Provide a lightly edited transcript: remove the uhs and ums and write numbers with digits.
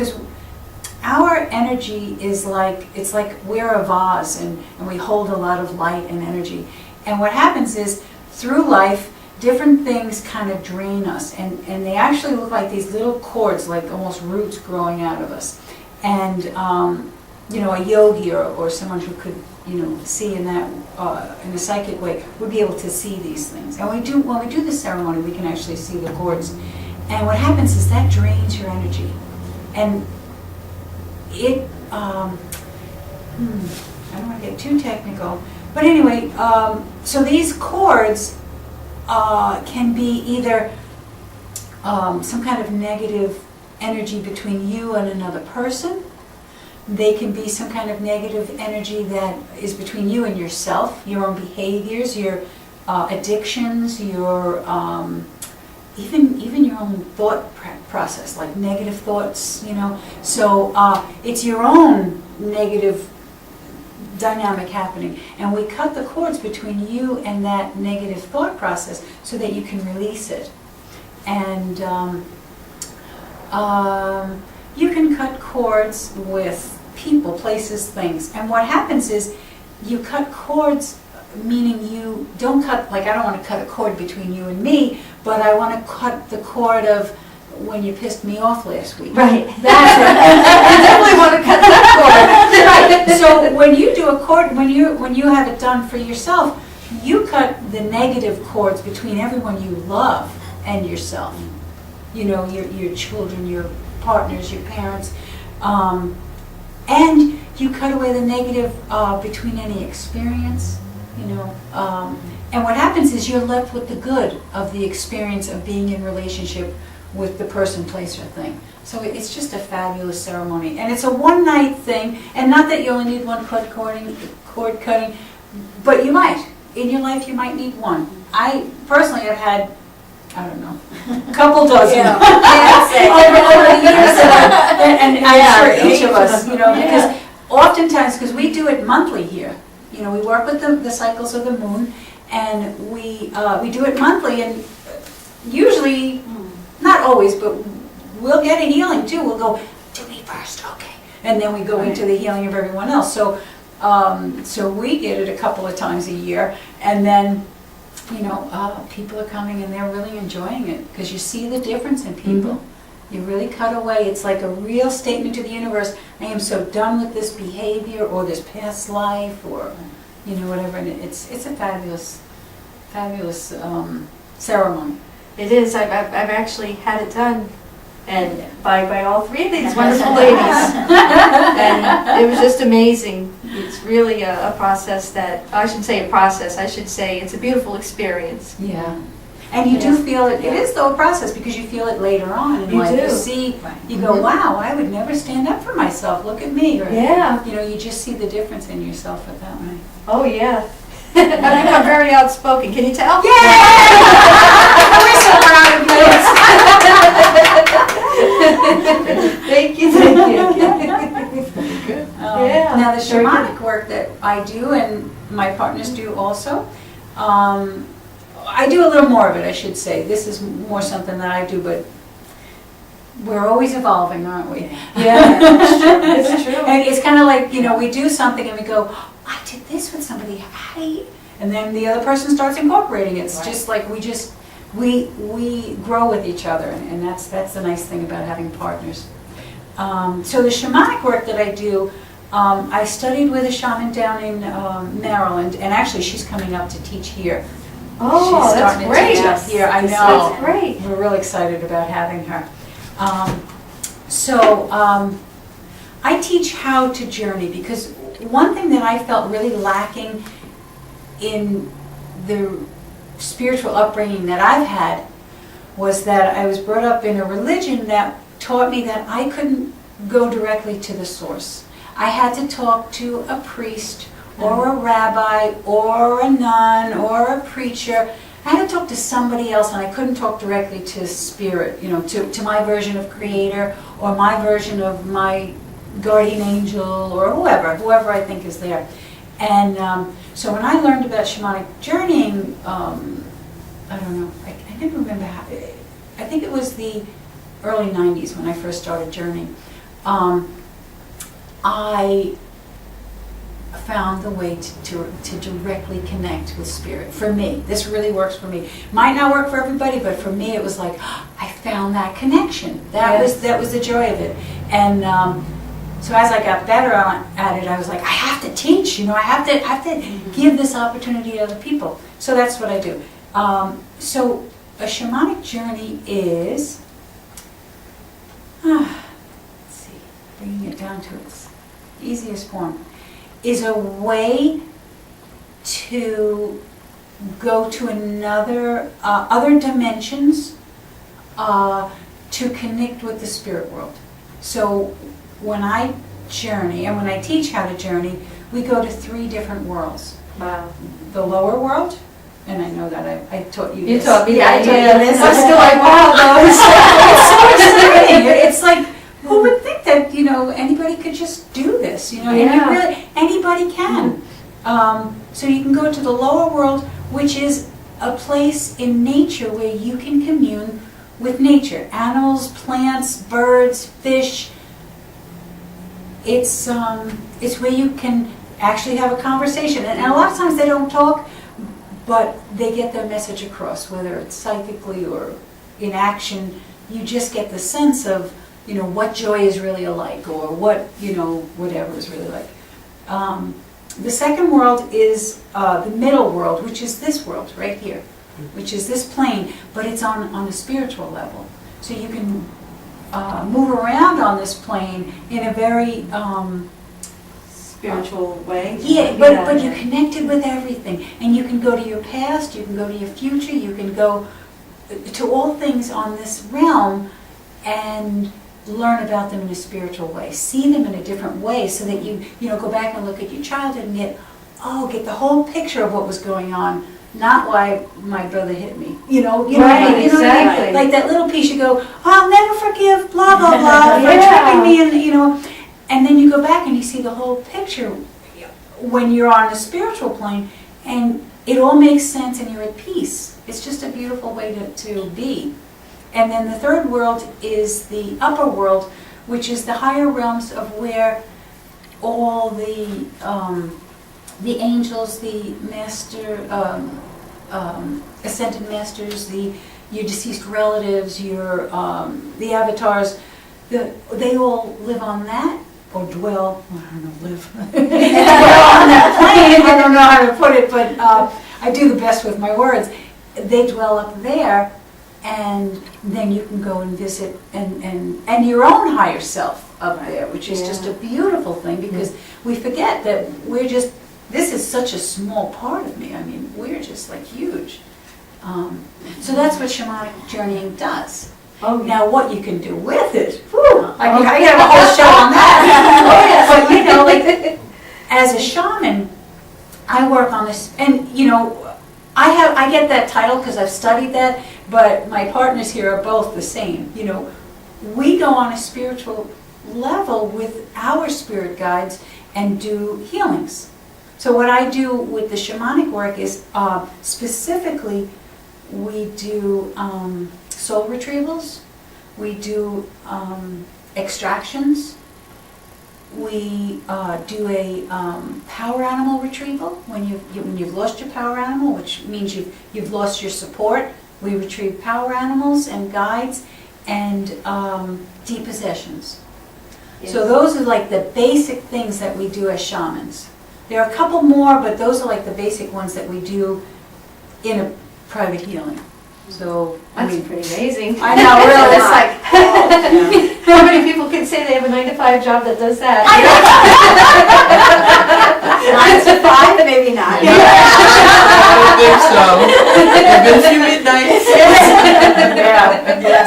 because our energy is like, it's like we're a vase, and we hold a lot of light and energy. And what happens is, through life, different things kind of drain us, and they actually look like these little cords, like almost roots growing out of us. And you know, a yogi or someone who could, you know, see in that in a psychic way would be able to see these things. And when we do this ceremony, we can actually see the cords. And what happens is that drains your energy, and it. I don't want to get too technical, but anyway, so these cords can be either some kind of negative energy between you and another person. They can be some kind of negative energy that is between you and yourself, your own behaviors, your addictions, your even your own thought process, like negative thoughts, you know. So it's your own negative dynamic happening, and we cut the cords between you and that negative thought process so that you can release it. And you can cut cords with people, places, things. And what happens is you cut cords, meaning you don't cut, like I don't want to cut a cord between you and me, but I want to cut the cord of when you pissed me off last week. Right. That's it. I definitely want to cut that cord. Right. So when you do a cord, when you have it done for yourself, you cut the negative cords between everyone you love and yourself. You know, your children, your partners, your parents, and you cut away the negative between any experience. You know, and what happens is you're left with the good of the experience of being in relationship with the person, place, or thing. So it's just a fabulous ceremony, and it's a one-night thing. And not that you only need one cord cutting, but you might in your life you might need one. I personally have had, I don't know, a couple dozen over the years, and I'm sure each of us, you know, because oftentimes, because we do it monthly here. You know, we work with the cycles of the moon, and we do it monthly, and usually, not always, but we'll get a healing too. We'll go, do me first, okay, and then we go into the healing of everyone else. So, so we get it a couple of times a year, and then, you know, people are coming and they're really enjoying it because you see the difference in people. Mm-hmm. You really cut away. It's like a real statement to the universe. I am so done with this behavior or this past life or, you know, whatever. And it's a fabulous ceremony. It is. I've actually had it done, and by all three of these wonderful ladies, and it was just amazing. It's really a process that, I shouldn't say a process, I should say it's a beautiful experience. Yeah. And you do feel it. It is though a process because you feel it later on in life. You see, you go, wow, I would never stand up for myself. Look at me. Or, you know, you just see the difference in yourself at that way. Oh yeah. And I'm very outspoken. Can you tell? Yeah. We're so proud of you. Thank you. Good. Now the shamanic work that I do and my partners do also. I do a little more of it, I should say. This is more something that I do, but we're always evolving, aren't we? Yeah, it's true. And it's kind of like, you know, we do something and we go, oh, I did this with somebody, how do you? And then the other person starts incorporating it. It's just like we grow with each other, and that's the nice thing about having partners. So the shamanic work that I do, I studied with a shaman down in Maryland, and actually she's coming up to teach here. Oh, She's that's starting great. to teach up here. I know. That's great. We're really excited about having her. I teach how to journey, because one thing that I felt really lacking in the spiritual upbringing that I've had was that I was brought up in a religion that taught me that I couldn't go directly to the source. I had to talk to a priest or a rabbi or a nun or a preacher. I had to talk to somebody else, and I couldn't talk directly to spirit, you know, to my version of creator or my version of my guardian angel or whoever I think is there. And so when I learned about shamanic journeying, I don't know, I never remember how, I think it was the early 90s when I first started journeying. I found the way to directly connect with spirit. For me, this really works for me. Might not work for everybody, but for me it was like, I found that connection. That was the joy of it. And so as I got better at it, I was like, I have to teach, I have to give this opportunity to other people. So that's what I do. So a shamanic journey is, let's see, bringing it down to its easiest form, is a way to go to other dimensions, to connect with the spirit world. So when I journey, and when I teach how to journey, we go to 3 different worlds. Wow. The lower world, and I know that I taught you You this. taught me that. I taught you this. I'm still like, wow, though. It's so exciting. It's like, who would think that, anybody could just do this, and anybody can. So you can go to the lower world, which is a place in nature where you can commune with nature. Animals, plants, birds, fish. It's where you can actually have a conversation. And a lot of times they don't talk, but they get their message across, whether it's psychically or in action. You just get the sense of, what joy is really like, or what, whatever is really like. The second world is the middle world, which is this world right here, which is this plane, but it's on a spiritual level. So you can move around on this plane in a very spiritual way. Yeah, but you're connected with everything, and you can go to your past, you can go to your future, you can go to all things on this realm and learn about them in a spiritual way, see them in a different way, so that you go back and look at your childhood and get the whole picture of what was going on, not why my brother hit me. Right, exactly. Like that little piece, you go, I'll never forgive blah blah blah for tripping me, and and then you go back and you see the whole picture when you're on the spiritual plane, and it all makes sense and you're at peace. It's just a beautiful way to be. And then the third world is the upper world, which is the higher realms of where all the angels, the master, ascended masters, your deceased relatives, the avatars, they all live on that, or dwell, I don't know, live. Dwell on that plane, I don't know how to put it, but I do the best with my words. They dwell up there, and then you can go and visit and your own higher self up there, which is just a beautiful thing, because we forget that this is such a small part of me. I mean, we're just like huge. So that's what shamanic journeying does. Oh, now what you can do with it, I can have a whole show on that. But as a shaman, I work on this, and I get that title because I've studied that, but my partners here are both the same. We go on a spiritual level with our spirit guides and do healings. So what I do with the shamanic work is specifically we do soul retrievals, we do extractions, we do a power animal retrieval when you've lost your power animal, which means you've lost your support. We retrieve power animals and guides and depossessions. Yes. So those are like the basic things that we do as shamans. There are a couple more, but those are like the basic ones that we do in a private healing. So that's pretty amazing. I know, really. It's like, how many people can say they have a 9-to-5 job that does that? 9 to 5, maybe not. I don't think so. There've been a few midnights. Yeah, yes.